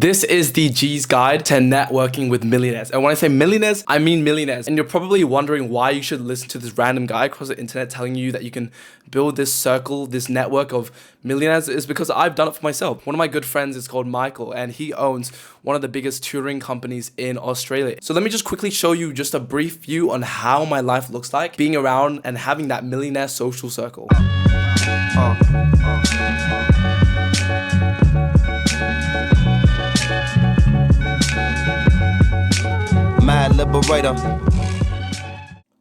This is the G's guide to networking with millionaires. And when I say millionaires, I mean millionaires. And you're probably wondering why you should listen to this random guy across the internet telling you that you can build this circle, this network of millionaires. Is because I've done it for myself. One of my good friends is called Michael, and he owns one of the biggest touring companies in Australia. So let me just quickly show you just a brief view on how my life looks like being around and having that millionaire social circle. Mad liberator.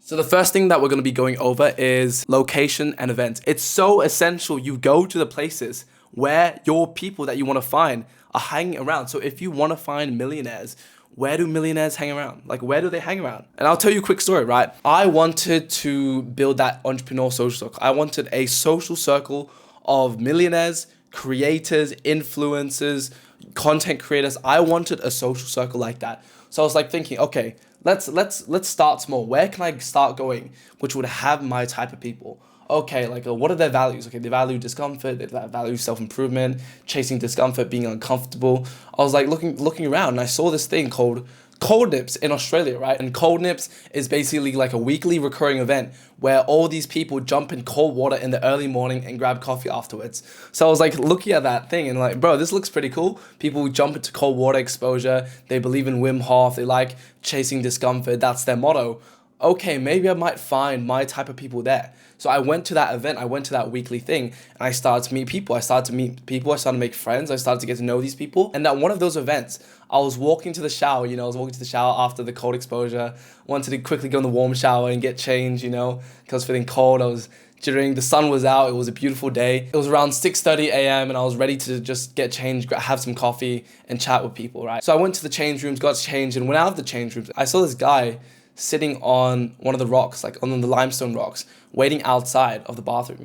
So the first thing that we're going to be going over is location and events. It's so essential you go to the places where your people that you want to find are hanging around. So if you want to find millionaires, where do millionaires hang around? Like, where do they hang around? And I'll tell you a quick story, right? I wanted to build that entrepreneur social circle. I wanted a social circle of millionaires, creators, influencers, content creators. I wanted a social circle like that. So I was like thinking, okay, let's start small. Where can I start going which would have my type of people? Okay, like what are their values? Okay, they value discomfort, they value self-improvement, chasing discomfort, being uncomfortable. I was like looking around and I saw this thing called Cold Nips in Australia, right? And Cold Nips is basically like a weekly recurring event where all these people jump in cold water in the early morning and grab coffee afterwards. So I was like looking at that thing and like, bro, this looks pretty cool. People jump into cold water exposure. They believe in Wim Hof. They like chasing discomfort. That's their motto. Okay, maybe I might find my type of people there. So I went to that event, I went to that weekly thing, and I started to meet people. I started to make friends, I started to get to know these people. And at one of those events, I was walking to the shower, I was walking to the shower after the cold exposure, wanted to quickly go in the warm shower and get changed, because I was feeling cold, I was jittering, the sun was out, it was a beautiful day. It was around 6:30 a.m. and I was ready to just get changed, have some coffee, and chat with people, right? So I went to the change rooms, got changed, and went out of the change rooms. I saw this guy sitting on one of the rocks, like on the limestone rocks, waiting outside of the bathroom,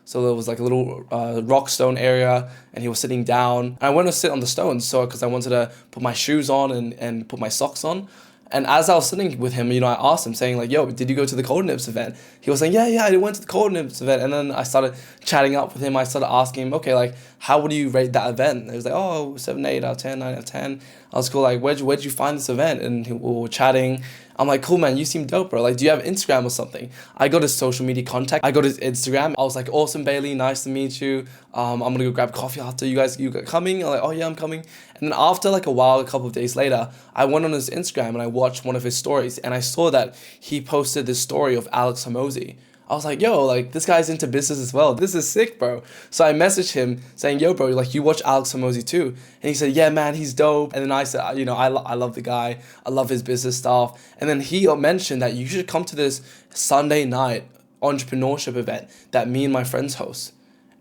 So there was like a little rock stone area and he was sitting down. And I went to sit on the stones because I wanted to put my shoes on and put my socks on. And as I was sitting with him, I asked him saying like, yo, did you go to the Cold Nips event? He was saying, yeah, I went to the Cold Nips event. And then I started chatting up with him. I started asking him, okay, like, how would you rate that event? And he was like, oh, 7, 8 out of 10, 9 out of 10. I was cool, like, where'd you find this event? And we were chatting. I'm like, cool, man, you seem dope, bro. Like, do you have Instagram or something? I got his social media contact. I got his Instagram. I was like, awesome, Bailey, nice to meet you. I'm gonna go grab coffee after you coming? I'm like, oh yeah, I'm coming. And then after like a while, a couple of days later, I went on his Instagram and I watched one of his stories and I saw that he posted this story of Alex Hormozi. I was like, yo, like this guy's into business as well. This is sick, bro. So I messaged him saying, yo, bro, like you watch Alex Hormozi too? And he said, yeah, man, he's dope. And then I said, I love the guy. I love his business stuff. And then he mentioned that you should come to this Sunday night entrepreneurship event that me and my friends host.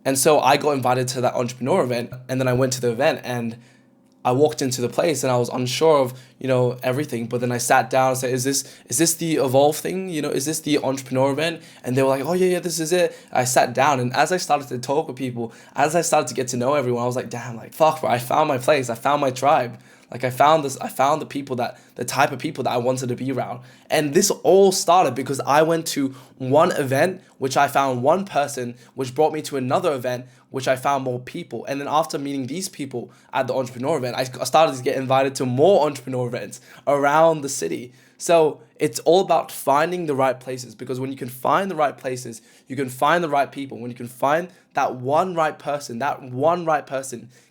And so I got invited to that entrepreneur event, and then I went to the event and I walked into the place and I was unsure of, everything. But then I sat down and said, is this the Evolve thing? Is this the entrepreneur event? And they were like, oh yeah, this is it. I sat down, and as I started to talk with people, as I started to get to know everyone, I was like, damn, like fuck, bro, I found my place. I found my tribe. Like I found the type of people that I wanted to be around. And this all started because I went to one event, which I found one person, which brought me to another event, which I found more people. And then after meeting these people at the entrepreneur event, I started to get invited to more entrepreneur events around the city. So it's all about finding the right places, because when you can find the right places, you can find the right people. When you can find that one right person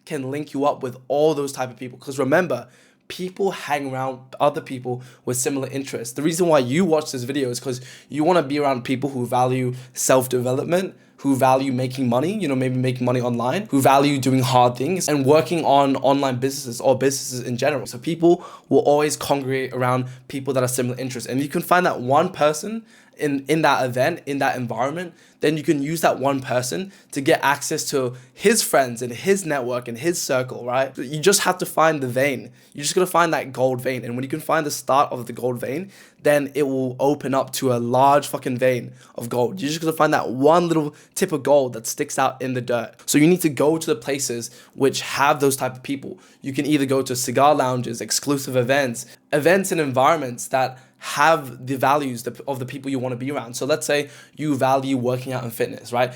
can link you up with all those type of people. Because remember, people hang around other people with similar interests. The reason why you watch this video is because you want to be around people who value self-development, who value making money, maybe making money online, who value doing hard things and working on online businesses or businesses in general. So people will always congregate around people that are similar interests. And you can find that one person in that event, in that environment, then you can use that one person to get access to his friends and his network and his circle, right? You just have to find the vein. You're just gonna find that gold vein. And when you can find the start of the gold vein, then it will open up to a large fucking vein of gold. You're just gonna find that one little tip of gold that sticks out in the dirt. So you need to go to the places which have those type of people. You can either go to cigar lounges, exclusive events and environments that have the values of the people you want to be around. So let's say you value working out and fitness, right?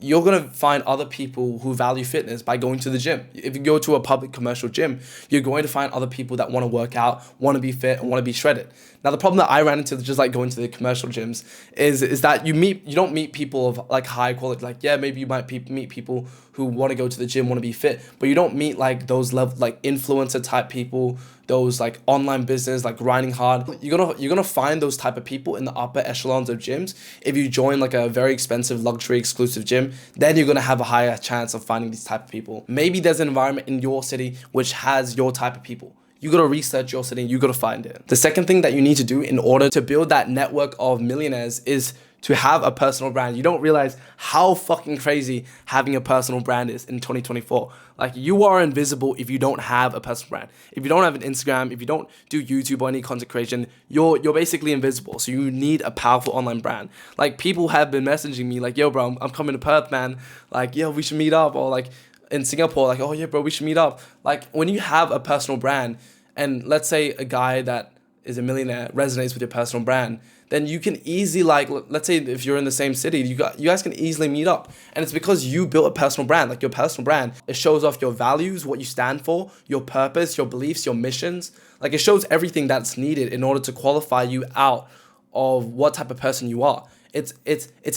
you're going to find other people who value fitness by going to the gym. If you go to a public commercial gym, you're going to find other people that want to work out, want to be fit, and want to be shredded. Now, the problem that I ran into just like going to the commercial gyms is that you don't meet people of like high quality. Like, yeah, maybe you might meet people who want to go to the gym, want to be fit, but you don't meet like those level, like influencer type people, those like online business, like grinding hard. You're gonna find those type of people in the upper echelons of gyms. If you join like a very expensive luxury exclusive gym, then you're gonna have a higher chance of finding these type of people. Maybe there's an environment in your city which has your type of people. You gotta research your city, you gotta find it. The second thing that you need to do in order to build that network of millionaires is to have a personal brand. You don't realize how fucking crazy having a personal brand is in 2024. Like, you are invisible if you don't have a personal brand. If you don't have an Instagram, if you don't do YouTube or any content creation, you're basically invisible. So you need a powerful online brand. Like, people have been messaging me like, yo bro, I'm coming to Perth, man. Like, yo, we should meet up. Or like in Singapore, like, oh yeah bro, we should meet up. Like, when you have a personal brand, and let's say a guy that is a millionaire resonates with your personal brand, then you can easily, like, let's say if you're in the same city, you guys can easily meet up. And it's because you built a personal brand. Like, your personal brand, it shows off your values, what you stand for, your purpose, your beliefs, your missions. Like, it shows everything that's needed in order to qualify you out of what type of person you are. It's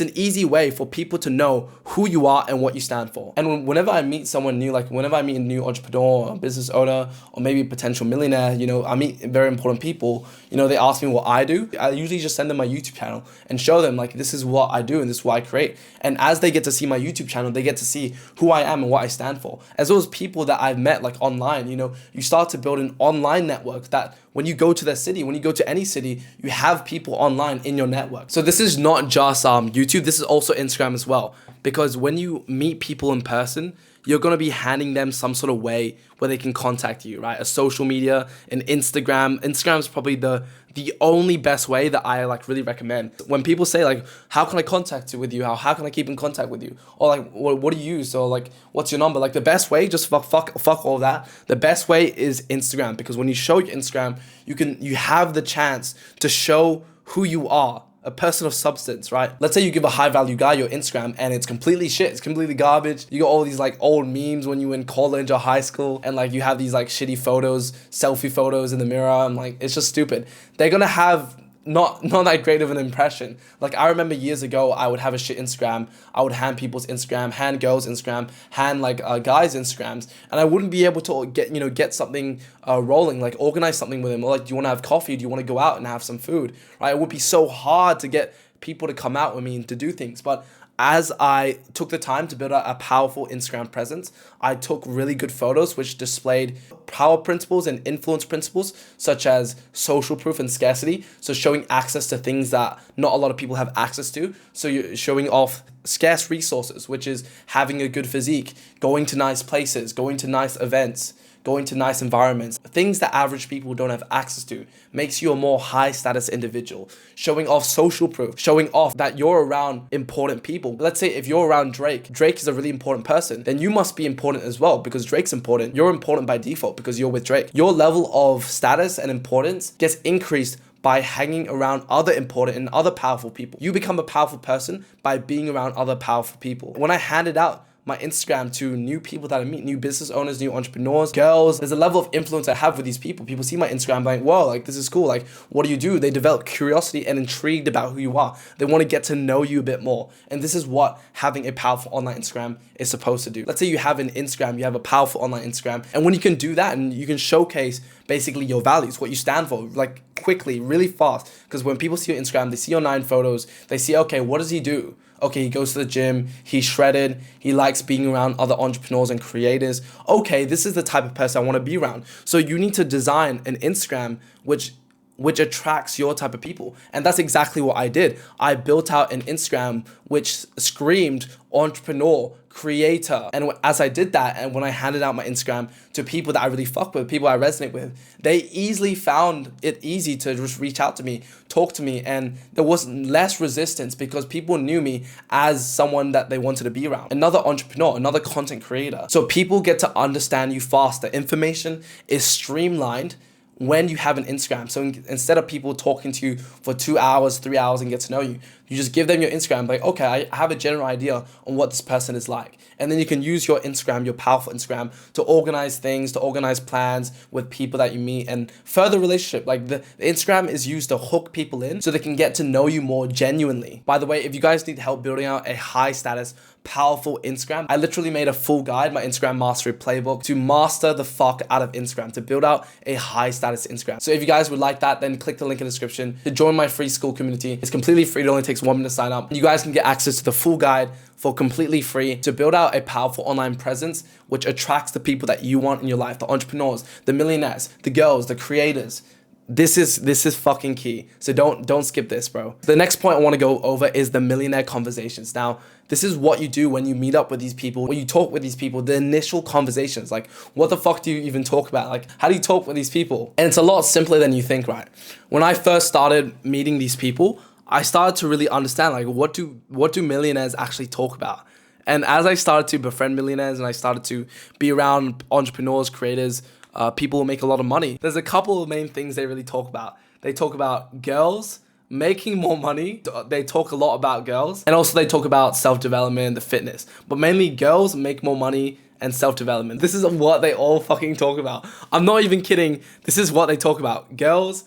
an easy way for people to know who you are and what you stand for. And whenever I meet someone new, like whenever I meet a new entrepreneur, a business owner, or maybe a potential millionaire, I meet very important people, they ask me what I do. I usually just send them my YouTube channel and show them, like, this is what I do and this is what I create. And as they get to see my YouTube channel, they get to see who I am and what I stand for. As well as people that I've met, like, online, you start to build an online network that when you go to their city, when you go to any city, you have people online in your network. So this is not just YouTube, this is also Instagram as well. Because when you meet people in person, you're going to be handing them some sort of way where they can contact you, right? A social media, an Instagram. Instagram is probably the only best way that I like really recommend. When people say like, how can I contact you with you? How can I keep in contact with you? Or like, what do you use? Or like, what's your number? Like, the best way, just fuck all that. The best way is Instagram, because when you show your Instagram, you have the chance to show who you are. A person of substance, right? Let's say you give a high value guy your Instagram and it's completely shit, it's completely garbage. You got all these like old memes when you were in college or high school, and like you have these like shitty photos, selfie photos in the mirror, and like it's just stupid. They're gonna have not that great of an impression. Like, I remember years ago, I would have a shit Instagram. I would hand people's Instagram, hand girls' Instagram, hand like guys' Instagrams, and I wouldn't be able to get something rolling, like organize something with them. Or like, do you want to have coffee? Do you want to go out and have some food? Right? It would be so hard to get people to come out with me and to do things, but as I took the time to build a powerful Instagram presence, I took really good photos which displayed power principles and influence principles, such as social proof and scarcity. So showing access to things that not a lot of people have access to. So you're showing off scarce resources, which is having a good physique, going to nice places, going to nice events, going to nice environments, things that average people don't have access to, makes you a more high status individual. Showing off social proof, showing off that you're around important people. Let's say if you're around Drake is a really important person, then you must be important as well, because Drake's important. You're important by default because you're with Drake. Your level of status and importance gets increased by hanging around other important and other powerful people. You become a powerful person by being around other powerful people. When I handed out my Instagram to new people that I meet, new business owners, new entrepreneurs, girls, there's a level of influence I have with these people. People see my Instagram like, whoa, like, this is cool. Like, what do? They develop curiosity and intrigued about who you are. They want to get to know you a bit more. And this is what having a powerful online Instagram is supposed to do. Let's say you have an Instagram, you have a powerful online Instagram. And when you can do that and you can showcase basically your values, what you stand for, like quickly, really fast. Because when people see your Instagram, they see your 9 photos, they see, okay, what does he do? Okay, he goes to the gym, he's shredded, he likes being around other entrepreneurs and creators. Okay, this is the type of person I want to be around. So you need to design an Instagram which attracts your type of people. And that's exactly what I did. I built out an Instagram which screamed entrepreneur, creator. And as I did that, and when I handed out my Instagram to people that I really fuck with, people I resonate with, they easily found it easy to just reach out to me, talk to me, and there was less resistance because people knew me as someone that they wanted to be around. Another entrepreneur, another content creator. So people get to understand you faster. Information is streamlined when you have an Instagram. So instead of people talking to you for 2 hours, 3 hours and get to know you, you just give them your Instagram, like, okay, I have a general idea on what this person is like. And then you can use your Instagram, your powerful Instagram, to organize things, to organize plans with people that you meet and further relationship. Like the Instagram is used to hook people in so they can get to know you more genuinely. By the way, if you guys need help building out a high status, powerful Instagram, I literally made a full guide, my Instagram mastery playbook, to master the fuck out of Instagram, to build out a high status Instagram. So if you guys would like that, then click the link in the description to join my free school community. It's completely free. It only takes 1 minute to sign up. You guys can get access to the full guide for completely free to build out a powerful online presence which attracts the people that you want in your life, the entrepreneurs, the millionaires, the girls, the creators. This is fucking key. So don't skip this, bro. The next point I want to go over is the Millionaire Conversations. Now, this is what you do when you meet up with these people, when you talk with these people, the initial conversations. Like, what the fuck do you even talk about? Like, how do you talk with these people? And it's a lot simpler than you think, right? When I first started meeting these people, I started to really understand, like, what do millionaires actually talk about? And as I started to befriend millionaires and I started to be around entrepreneurs, creators, people who make a lot of money, there's a couple of main things they really talk about. They talk about girls, making more money. They talk a lot about girls. And also they talk about self-development, the fitness. But mainly girls make more money and self-development. This is what they all fucking talk about. I'm not even kidding. This is what they talk about. Girls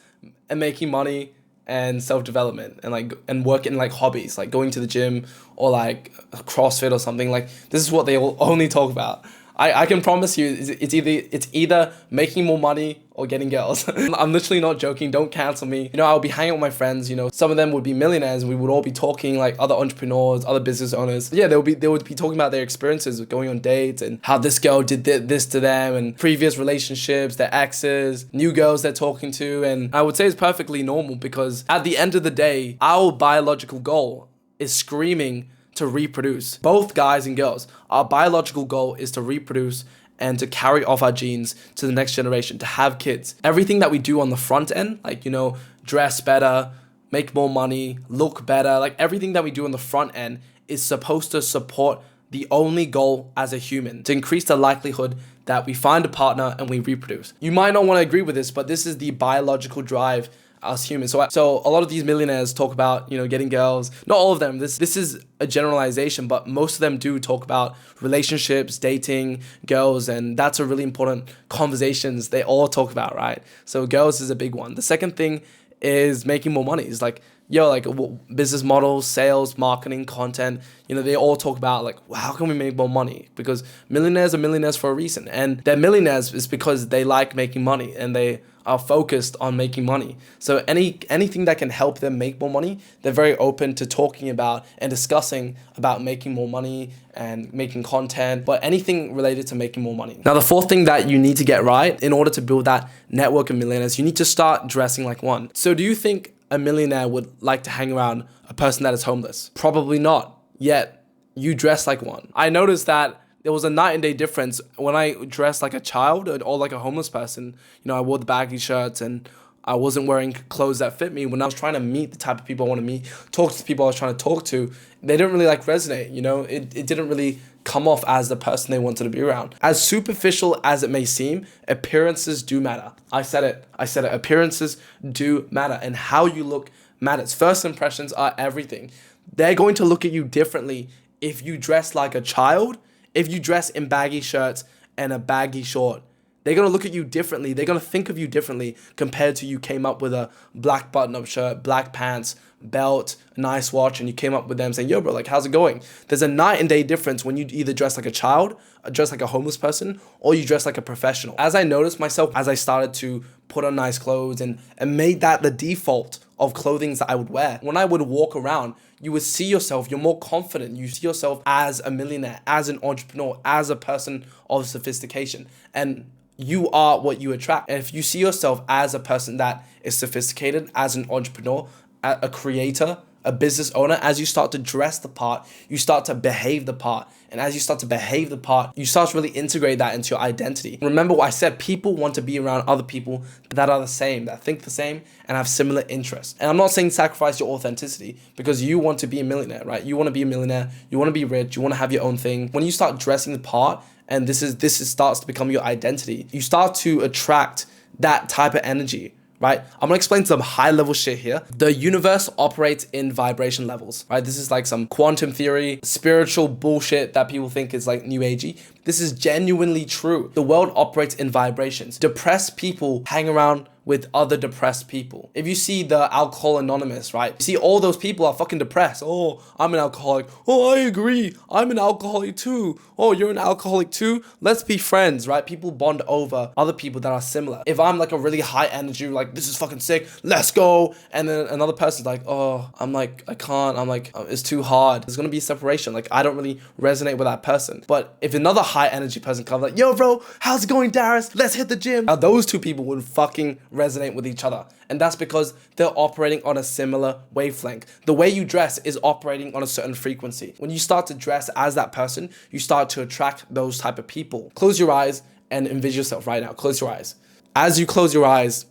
and making money and self-development and work in like hobbies, like going to the gym or like CrossFit or something. Like, this is what they all only talk about. I can promise you it's either making more money or getting girls. I'm literally not joking. Don't cancel me. You know, I'll be hanging out with my friends. You know, some of them would be millionaires. And we would all be talking, like other entrepreneurs, other business owners. Yeah, they would be talking about their experiences of going on dates and how this girl did this to them and previous relationships, their exes, new girls they're talking to. And I would say it's perfectly normal because at the end of the day, our biological goal is screaming to reproduce. Both guys and girls, our biological goal is to reproduce and to carry off our genes to the next generation, to have kids. Everything that we do on the front end, like, you know, dress better, make more money, look better, like everything that we do on the front end is supposed to support the only goal as a human, to increase the likelihood that we find a partner and we reproduce. You might not want to agree with this, but this is the biological drive as humans. So a lot of these millionaires talk about, you know, getting girls. Not all of them. This is a generalization, but most of them do talk about relationships, dating, girls, and that's a really important conversations they all talk about, right? So girls is a big one. The second thing is making more money. It's like, yo, like business models, sales, marketing, content, you know, they all talk about like, well, how can we make more money? Because millionaires are millionaires for a reason. And they're millionaires is because they like making money and they are focused on making money. So anything that can help them make more money, they're very open to talking about and discussing about making more money and making content, but anything related to making more money. Now, the fourth thing that you need to get right in order to build that network of millionaires, you need to start dressing like one. So do you think a millionaire would like to hang around a person that is homeless? Probably not, yet you dress like one. I noticed that there was a night and day difference when I dressed like a child or like a homeless person. You know, I wore the baggy shirts and I wasn't wearing clothes that fit me. When I was trying to meet the type of people I want to meet, talk to the people I was trying to talk to, they didn't really like resonate, you know? It didn't really come off as the person they wanted to be around. As superficial as it may seem, appearances do matter. I said it. Appearances do matter, and how you look matters. First impressions are everything. They're going to look at you differently if you dress like a child. If you dress in baggy shirts and a baggy short, they're going to look at you differently. They're going to think of you differently compared to you came up with a black button-up shirt, black pants, belt, a nice watch, and you came up with them saying, yo, bro, like, how's it going? There's a night and day difference when you either dress like a child, dress like a homeless person, or you dress like a professional. As I noticed myself, as I started to put on nice clothes and made that the default of clothing that I would wear, when I would walk around, you would see yourself, you're more confident. You see yourself as a millionaire, as an entrepreneur, as a person of sophistication. And you are what you attract. And if you see yourself as a person that is sophisticated, as an entrepreneur, a creator, a business owner, as you start to dress the part, you start to behave the part. And as you start to behave the part, you start to really integrate that into your identity. Remember what I said, people want to be around other people that are the same, that think the same and have similar interests. And I'm not saying sacrifice your authenticity, because you want to be a millionaire, right? You want to be a millionaire, you want to be rich, you want to have your own thing. When you start dressing the part, and this starts to become your identity, you start to attract that type of energy, right? I'm gonna explain some high level shit here. The universe operates in vibration levels, right? This is like some quantum theory, spiritual bullshit that people think is like new agey. This is genuinely true. The world operates in vibrations. Depressed people hang around with other depressed people. If you see the Alcohol Anonymous, right? You see all those people are fucking depressed. Oh, I'm an alcoholic. Oh, I agree. I'm an alcoholic too. Oh, you're an alcoholic too. Let's be friends, right? People bond over other people that are similar. If I'm like a really high energy, like this is fucking sick, let's go. And then another person's like, oh, I'm like, I can't. I'm like, it's too hard. There's gonna be separation. Like I don't really resonate with that person. But if another high energy person comes like, yo bro, how's it going, Darius? Let's hit the gym. Now those two people would fucking resonate with each other, and that's because they're operating on a similar wavelength. The way you dress is operating on a certain frequency. When you start to dress as that person, you start to attract those type of people. Close your eyes and envision yourself right now. Close your eyes. As you close your eyes,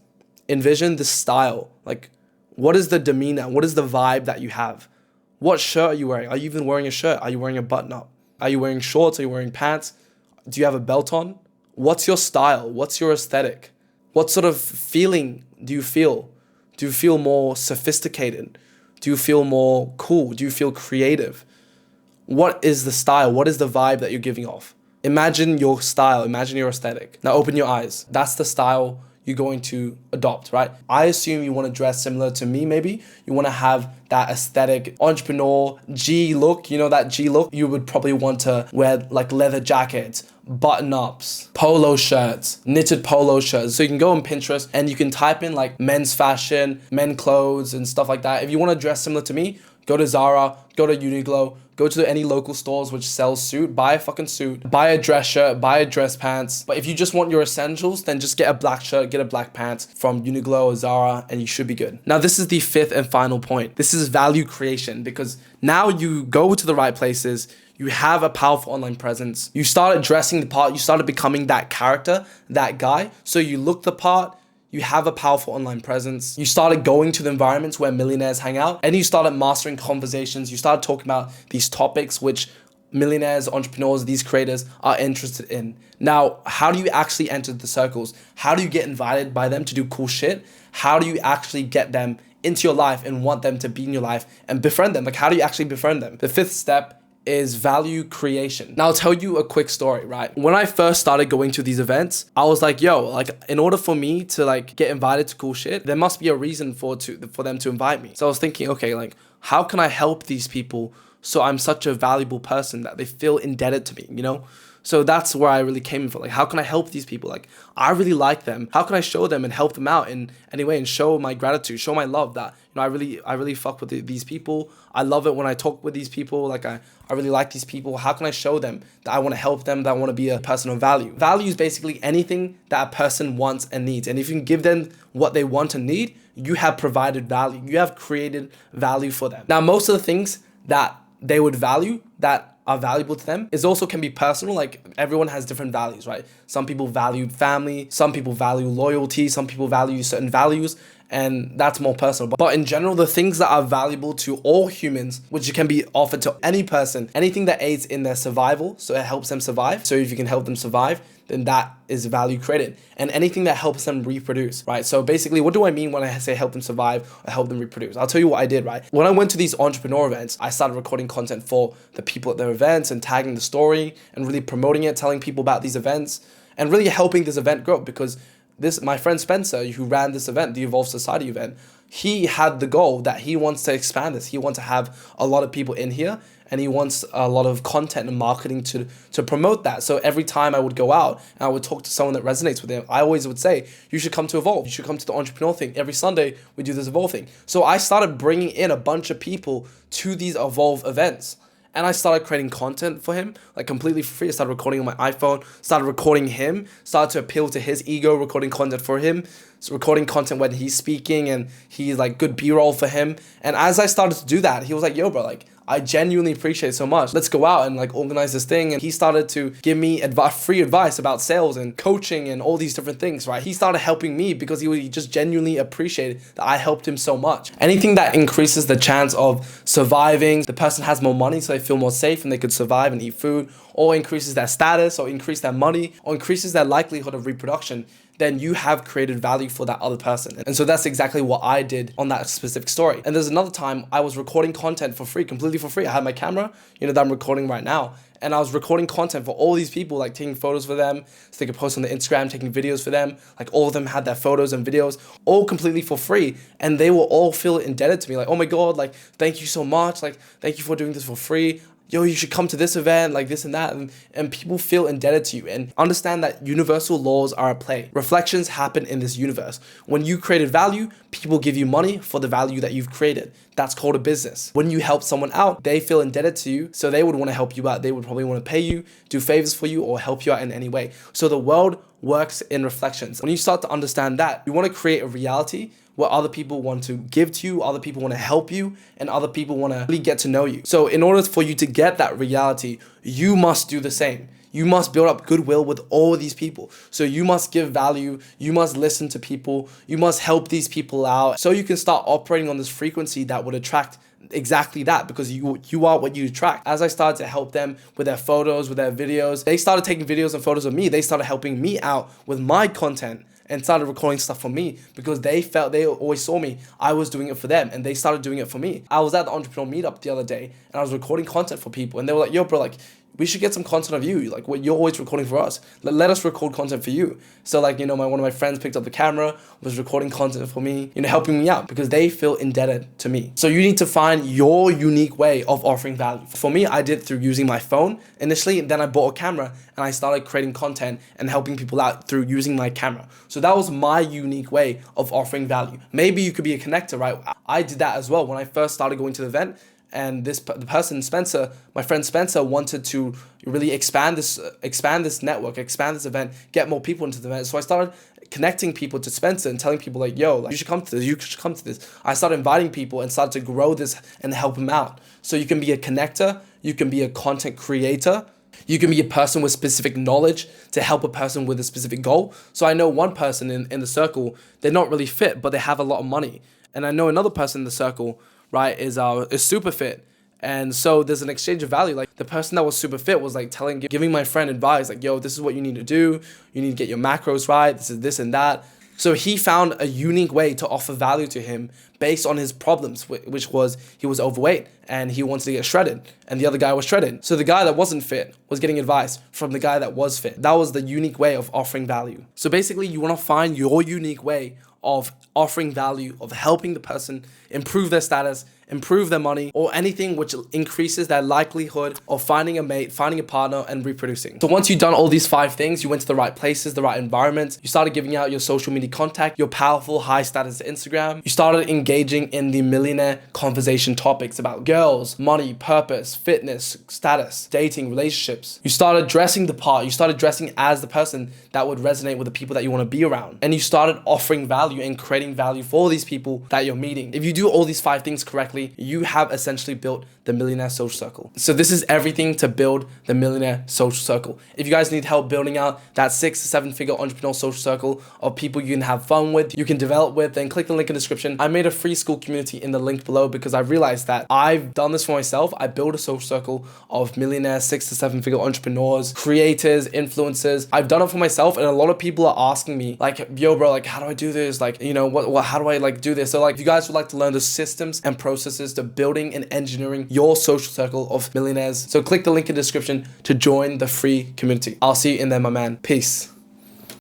envision the style. Like, what is the demeanor? What is the vibe that you have? What shirt are you wearing? Are you even wearing a shirt? Are you wearing a button up? Are you wearing shorts? Are you wearing pants? Do you have a belt on? What's your style? What's your aesthetic? What sort of feeling do you feel? Do you feel more sophisticated? Do you feel more cool? Do you feel creative? What is the style? What is the vibe that you're giving off? Imagine your style. Imagine your aesthetic. Now open your eyes. That's the style you're going to adopt, right? I assume you want to dress similar to me, maybe. You want to have that aesthetic entrepreneur G look. You know that G look? You would probably want to wear like leather jackets, button-ups, polo shirts, knitted polo shirts. So you can go on Pinterest and you can type in like men's fashion, men clothes and stuff like that. If you want to dress similar to me, go to Zara, go to Uniqlo, go to any local stores which sell suit, buy a fucking suit, buy a dress shirt, buy a dress pants. But if you just want your essentials, then just get a black shirt, get a black pants from Uniqlo or Zara, and you should be good. Now, this is the fifth and final point. This is value creation, because now you go to the right places, you have a powerful online presence, you started dressing the part, you started becoming that character, that guy. So you look the part, you have a powerful online presence, you started going to the environments where millionaires hang out, and you started mastering conversations, you started talking about these topics which millionaires, entrepreneurs, these creators are interested in. Now, how do you actually enter the circles? How do you get invited by them to do cool shit? How do you actually get them into your life and want them to be in your life and befriend them? Like, how do you actually befriend them? The fifth step is value creation. Now I'll tell you a quick story, right? When I first started going to these events, I was like, yo, like in order for me to like get invited to cool shit, there must be a reason for them to invite me. So I was thinking, okay, like how can I help these people so I'm such a valuable person that they feel indebted to me, you know? So that's where I really came from. Like, how can I help these people? Like, I really like them. How can I show them and help them out in any way and show my gratitude, show my love that, you know, I really fuck with these people. I love it when I talk with these people. Like, I really like these people. How can I show them that I want to help them, that I want to be a person of value? Value is basically anything that a person wants and needs. And if you can give them what they want and need, you have provided value. You have created value for them. Now, most of the things that they would value, that are valuable to them, is also can be personal. Like everyone has different values, right? Some people value family, some people value loyalty, some people value certain values, and that's more personal. But in general, the things that are valuable to all humans, which can be offered to any person, anything that aids in their survival, so it helps them survive. So if you can help them survive, then that is value created. And anything that helps them reproduce, right? So basically, what do I mean when I say help them survive or help them reproduce? I'll tell you what I did, right? When I went to these entrepreneur events, I started recording content for the people at their events and tagging the story and really promoting it, telling people about these events and really helping this event grow, because my friend Spencer, who ran this event, the Evolve Society event, he had the goal that he wants to expand this. He wants to have a lot of people in here, and he wants a lot of content and marketing to promote that. So every time I would go out and I would talk to someone that resonates with him, I always would say, you should come to Evolve. You should come to the entrepreneur thing. Every Sunday, we do this Evolve thing. So I started bringing in a bunch of people to these Evolve events. And I started creating content for him, like completely free. I started recording on my iPhone, started recording him, started to appeal to his ego, recording content for him, so recording content when he's speaking, and he's like good B-roll for him. And as I started to do that, he was like, yo, bro, like, I genuinely appreciate it so much. Let's go out and like organize this thing. And he started to give me free advice about sales and coaching and all these different things, right? He started helping me because he just genuinely appreciated that I helped him so much. Anything that increases the chance of surviving, the person has more money so they feel more safe and they could survive and eat food, or increases their status, or increase their money, or increases their likelihood of reproduction, then you have created value for that other person. And so that's exactly what I did on that specific story. And there's another time I was recording content for free, completely for free. I had my camera, that I'm recording right now. And I was recording content for all these people, like taking photos for them so they could post on the Instagram, taking videos for them. Like all of them had their photos and videos all completely for free. And they will all feel indebted to me. Like, oh my God, like, thank you so much. Like, thank you for doing this for free. Yo, you should come to this event, like this and that. And people feel indebted to you. And understand that universal laws are at play. Reflections happen in this universe. When you created value, people give you money for the value that you've created. That's called a business. When you help someone out, they feel indebted to you, so they would want to help you out. They would probably want to pay you, do favors for you, or help you out in any way. So the world works in reflections. When you start to understand that, you want to create a reality where other people want to give to you, other people want to help you, and other people want to really get to know you. So in order for you to get that reality, you must do the same. You must build up goodwill with all these people. So you must give value, you must listen to people, you must help these people out, so you can start operating on this frequency that would attract exactly that, because you are what you attract. As I started to help them with their photos, with their videos, they started taking videos and photos of me. They started helping me out with my content and started recording stuff for me, because they always saw me, I was doing it for them, and they started doing it for me. I was at the entrepreneur meetup the other day and I was recording content for people, and they were like, yo bro, like, we should get some content of you. Like, what you're always recording for us. Let us record content for you. So like, one of my friends picked up the camera, was recording content for me, helping me out, because they feel indebted to me. So you need to find your unique way of offering value. For me, I did through using my phone initially, and then I bought a camera and I started creating content and helping people out through using my camera. So that was my unique way of offering value. Maybe you could be a connector, right? I did that as well when I first started going to the event. And the person, Spencer, my friend Spencer, wanted to really expand this network, expand this event, get more people into the event. So I started connecting people to Spencer and telling people like, yo, like, you should come to this, you should come to this. I started inviting people and started to grow this and help them out. So you can be a connector, you can be a content creator, you can be a person with specific knowledge to help a person with a specific goal. So I know one person in the circle, they're not really fit, but they have a lot of money. And I know another person in the circle, right, is super fit. And so there's an exchange of value. Like, the person that was super fit was like giving my friend advice, like, yo, this is what you need to do. You need to get your macros right. This is this and that. So he found a unique way to offer value to him based on his problems, which was he was overweight and he wanted to get shredded, and the other guy was shredded. So the guy that wasn't fit was getting advice from the guy that was fit. That was the unique way of offering value. So basically, you want to find your unique way of offering value, of helping the person improve their status, improve their money, or anything which increases their likelihood of finding a mate, finding a partner, and reproducing. So once you've done all these 5 things, you went to the right places, the right environments, you started giving out your social media contact, your powerful high status Instagram, you started engaging in the millionaire conversation topics about girls, money, purpose, fitness, status, dating, relationships. You started dressing the part, you started dressing as the person that would resonate with the people that you want to be around. And you started offering value and creating value for these people that you're meeting. If you do all these 5 things correctly, you have essentially built the Millionaire Social Circle. So this is everything to build the Millionaire Social Circle. If you guys need help building out that 6 to 7 figure entrepreneurial social circle of people you can have fun with, you can develop with, then click the link in the description. I made a free school community in the link below because I realized that I've done this for myself. I built a social circle of millionaires, 6 to 7 figure entrepreneurs, creators, influencers. I've done it for myself, and a lot of people are asking me like, yo bro, like, how do I do this? Like, how do I like do this? So like, if you guys would like to learn the systems and processes to building and engineering your social circle of millionaires, so click the link in the description to join the free community. I'll see you in there, my man. Peace.